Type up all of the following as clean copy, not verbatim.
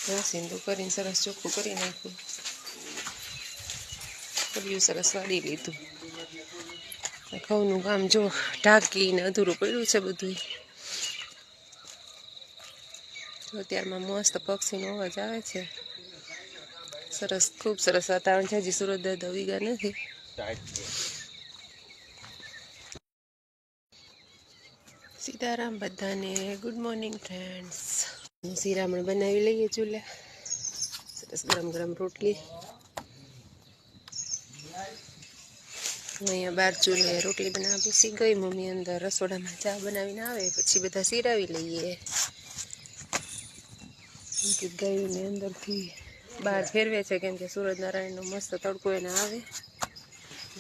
સિંદુ કરીને સરસ ચોખ્ખું કરી નાખ્યું, કર્યું સરસ વાળી લીધું. ઘઉંનું કામ જો ઢાંકીને અધૂરું પડ્યું છે બધું. જો અત્યારમાં મસ્ત પક્ષીનો અવાજ આવે છે. સરસ, ખૂબ સરસ વાતાવરણ છે. હજી સુરત દાદા ઉગ્યા નથી. સીતારામ બધાને. Good morning friends. શિરામણ બનાવી લઈએ ચૂલે. સરસ ગરમ ગરમ રોટલી. અહીંયા બાર ચૂલે રોટલી બનાવવા બેસી ગઈ. મમ્મી અંદર રસોડામાં ચા બનાવીને આવે પછી બધા સિરાવી લઈએ. ગાયોને અંદરથી બહાર ફેરવે છે કેમ કે સૂરજનારાયણનો મસ્ત તડકો એને આવે.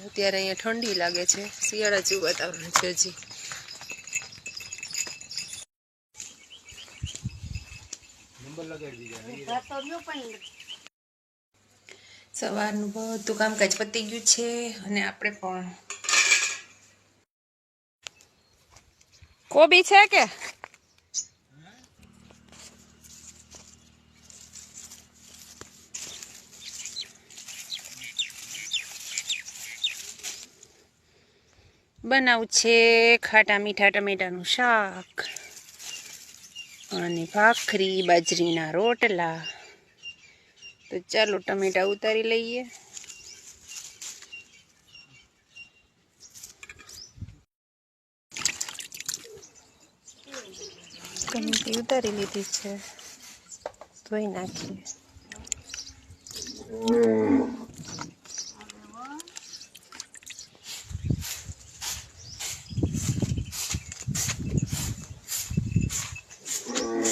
અત્યારે અહીંયા ઠંડી લાગે છે, શિયાળા જેવું વાતાવરણ છે હજી. સવારનું બધું કામકાજ પતી ગયું છે અને આપણે પણ કોબી છે કે બનાવું છે ખાટા મીઠા ટમેટાનું શાક અને ભાખરી, બાજરીના રોટલા. તો ચાલો ટમેટા ઉતારી લઈએ. ટમેટી ઉતારી લીધી છે, ધોઈ નાખીએ.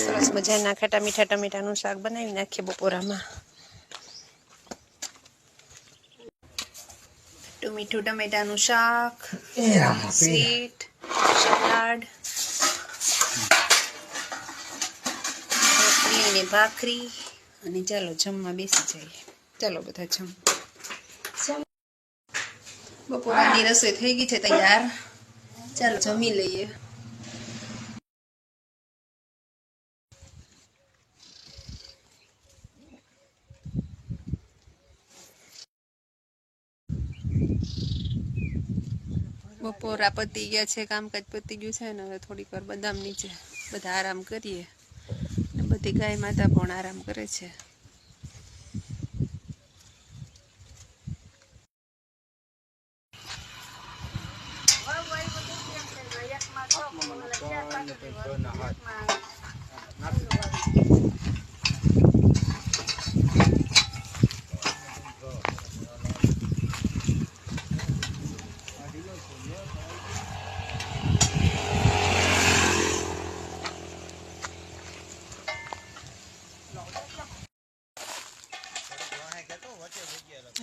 સરસ મજાના ખાટા મીઠા ટમેટાનું શાક બનાવી નાખીએ બપોરામાં. મીઠું ટમેટાનું શાક, સ્વીટ, સલાડ, રોટલી ને ભાખરી. અને ચાલો જમવા બેસી જઈએ. ચાલો બધા જમ. બપોરાની રસોઈ થઈ ગઈ છે તૈયાર. ચાલો જમી લઈએ. બપોરા પતી ગયા છે, કામકાજ પતી ગયું છે ને હવે થોડીક વાર બદામ નીચે બધા આરામ કરીએ. ને બધી ગાય માતા પણ આરામ કરે છે.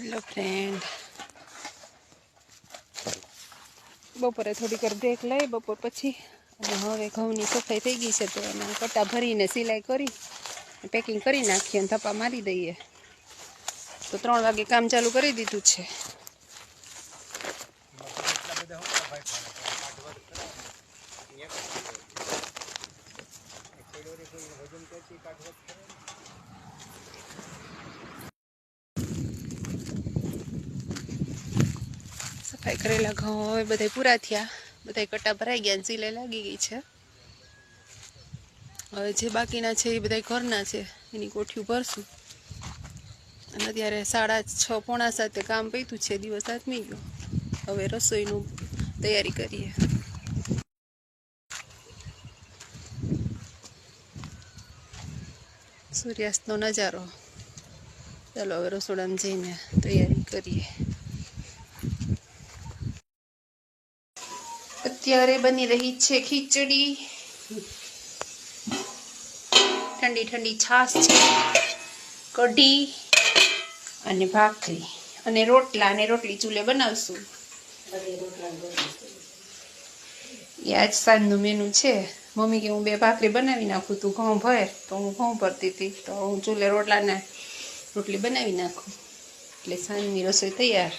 હેલો ફ્રેન્ડ, બપોરે થોડીક વાર બ્રેક લઈ બપોર પછી. અને હવે ઘઉંની સફાઈ થઈ ગઈ છે તો એમાં કટા ભરીને સિલાઈ કરી પેકિંગ કરી નાખીએ અને થપ્પા મારી દઈએ. તો 3 વાગે કામ ચાલુ કરી દીધું છે. સફાઈ કરેલા ઘઉં હવે બધા પૂરા થયા, બધા કટા ભરાઈ ગયા, સિલાઈ લાગી ગઈ છે. હવે જે બાકીના છે એ બધા ઘરના છે, એની કોઠીઓ ભરશું. અને અત્યારે 6:30 પોણા 7 કામ પત્યું છે, દિવસ આથમી ગયો. હવે રસોઈનું તૈયારી કરીએ. સૂર્યાસ્તનો નજારો. ચાલો હવે રસોડામાં જઈને તૈયારી કરીએ. અત્યારે બની રહી છે ખીચડી, ઠંડી ઠંડી છાશ છે, કઢી અને ભાખરી અને રોટલા અને રોટલી ચૂલે બનાવશું. એ આજ સાંજનું મેનુ છે. મમ્મી કે હું 2 ભાખરી બનાવી નાખું, તું ઘઉં ભર. તો હું ઘઉં ભરતી હતી તો હું ચૂલે રોટલી બનાવી નાખું એટલે સાંજની રસોઈ તૈયાર.